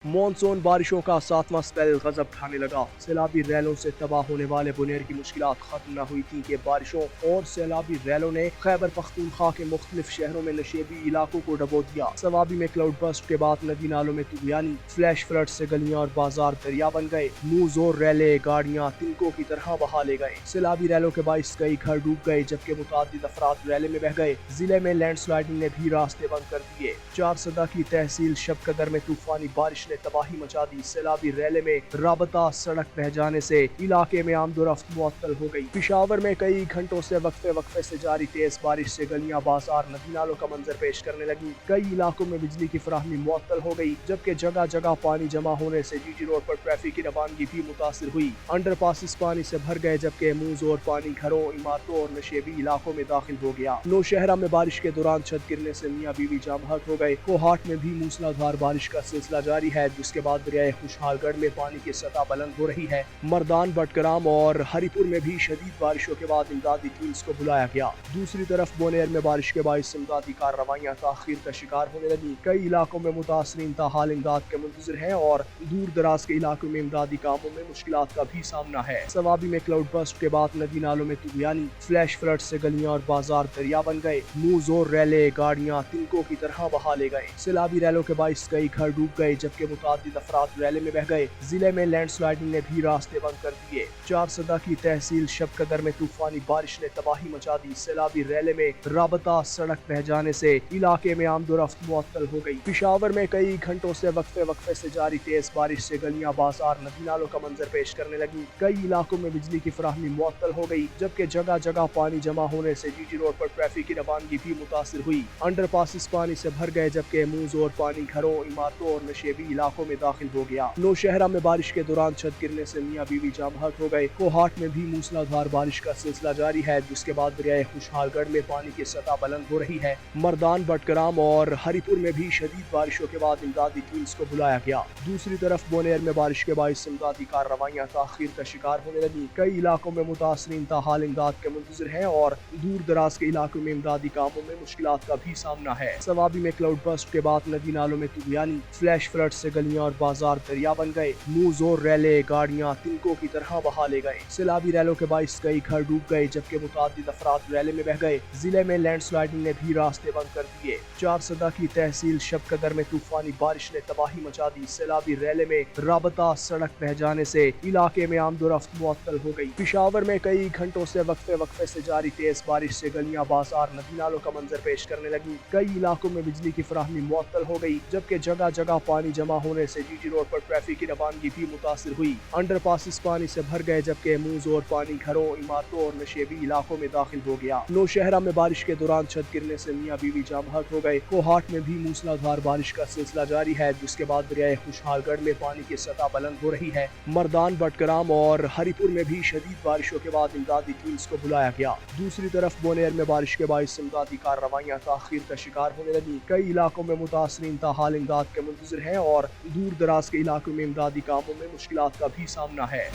Monsoon बारिशों का सातवां स्पेल गजब ढाने लगा। सैलाबी रैलों से तबाह होने वाले बुनेर की मुश्किलात खत्म न हुई थी कि बारिशों और सैलाबी रैलों ने खैबर पख्तूनख्वा के मुख्तलिफ शहरों में नशेबी इलाकों को डबो दिया। सवाबी में क्लाउड बस्ट के बाद नदी नालों में तुगयानी, फ्लैश फ्लड से गलियां और बाजार दरिया बन गए। मुंह जोर रैले गाड़ियां तिनकों की तरह बहा ले गए। सैलाबी रैलों के बाइस कई घर डूब गए, जबकि मुतादिद अफराद रैले में बह गए। जिले में लैंड स्लाइडिंग ने भी रास्ते बंद कर दिए। चार सदा की तहसील शबकदर में तूफानी बारिश ने तबाही मचा दी। सैलाबी रैले में राबता सड़क बह जाने से इलाके में आमदोरफ्त मुअत्तल हो गई। पिशावर में कई घंटों से वक्फे से जारी तेज बारिश से गलियां, बाजार, नदी नालों का मंजर पेश करने लगी। कई इलाकों में बिजली की फराहमी मुअत्तल हो गई, जबकि जगह जगह पानी जमा होने से जीटी रोड पर ट्रैफिक की रवानगी भी मुतासिर हुई। अंडर पासिस पानी से भर गए, जबकि मुंह जोर पानी घरों, इमारतों और नशेबी इलाकों में दाखिल हो गया। नौशहरा में बारिश के दौरान छत गिरने से मियां बीवी जाम बहक हो गए। कोहाट में भी मूसलाधार बारिश का सिलसिला जारी है, जिसके बाद दरियाए खुशहालगढ़ में पानी की सतह बुलंद हो रही है। मर्दान, बटकराम और हरिपुर में भी शदीद बारिशों के बाद इमदादी टीम्स को बुलाया गया। दूसरी तरफ बोनेर में बारिश के बाइस इमदादी कार्रवाइयां ताखीर का शिकार होने लगी। कई इलाकों में मुतासरीन ताहाल इमदाद के मुंतजिर हैं और दूर दराज के इलाकों में इमदादी कामों में मुश्किलात का भी सामना है। सवाबी में क्लाउड बस्ट के बाद नदी नालों में तुगयानी, फ्लैश फ्लड से गलियां और बाजार दरिया बन गए। मुंह जोर रैले गाड़ियां तिनकों की तरह बहा ले गए। सैलाबी रैलों के बाइस कई घर डूब गए, जबकि मुतादिद अफराद रैले में बह गए। जिले में लैंड स्लाइडिंग ने भी रास्ते बंद कर दिए। चार सदा की तहसील शबकदर में तूफानी बारिश ने तबाही मचा दी। सैलाबी रैले में राबता सड़क बह जाने से इलाके में आमदोरफ्त मुअत्तल हो गई। पिशावर में कई घंटों से वक्फे से जारी तेज बारिश से गलियां, बाजार, नदी नालों का मंजर पेश करने लगी। कई इलाकों में बिजली की फराहमी मुअत्तल हो गई, जबकि जगह जगह पानी जमा होने से जीटी रोड पर ट्रैफिक की रवानगी भी मुतासिर हुई। अंडर पासिस पानी से भर गए, जबकि मुंह जोर पानी घरों, इमारतों और नशेबी इलाकों में दाखिल हो गया। नौशहरा में बारिश के दौरान छत गिरने से मियां बीवी जाम बहक हो गए। कोहाट में भी मूसलाधार बारिश का सिलसिला जारी है, जिसके बाद दरियाए खुशहालगढ़ में पानी की सतह बुलंद हो रही है। मर्दान, बटकराम और हरिपुर में भी शदीद बारिशों के बाद इमदादी टीम्स को बुलाया गया। दूसरी तरफ बोनेर में बारिश के बाइस इमदादी कार्रवाइयां ताखीर का शिकार होने लगी। कई इलाकों में मुतासरीन ताहाल इमदाद के मुंतजिर हैं और दूर दराज के इलाकों में इमदादी कामों में मुश्किलात का भी सामना है। सवाबी में क्लाउड बस्ट के बाद नदी नालों में तुगयानी, फ्लैश फ्लड से गलियां और बाजार दरिया बन गए। मुंह जोर रैले गाड़ियां तिनकों की तरह बहा ले गए। सैलाबी रैलों के बाइस कई घर डूब गए, जबकि मुतादिद अफराद रैले में बह गए। जिले में लैंड स्लाइडिंग ने भी रास्ते बंद कर दिए। चार सदा की तहसील शबकदर में तूफानी बारिश ने तबाही मचा दी। सैलाबी रैले में राबता सड़क बह जाने से इलाके में आमदोरफ्त मुअत्तल हो गई। पिशावर में कई घंटों से वक्फे से जारी तेज बारिश से गलियां, बाजार, नदी नालों का मंजर पेश करने लगी। कई इलाकों में बिजली की फराहमी मुअत्तल हो गई, जबकि जगह जगह पानी जमा होने से जीटी रोड पर ट्रैफिक की रवानगी भी मुतासिर हुई। अंडर पासिस पानी से भर गए, जबकि मुंह जोर पानी घरों, इमारतों और नशेबी इलाकों में दाखिल हो गया। नौशहरा में बारिश के दौरान छत गिरने से मियां बीवी जाम बहक हो गए। कोहाट में भी मूसलाधार बारिश का सिलसिला जारी है, जिसके बाद दरियाए खुशहालगढ़ में पानी की सतह बुलंद हो रही है। मर्दान, बटकराम और हरिपुर में भी शदीद बारिशों के बाद इमदादी टीम्स को बुलाया गया। दूसरी तरफ बोनेर में बारिश के बाइस इमदादी कार्रवाइयां ताखीर का शिकार होने लगी। कई इलाकों में मुतासरीन ताहाल इमदाद के मुंतजिर हैं और दूर दराज के इलाकों में इमदादी कामों में मुश्किलात का भी सामना है।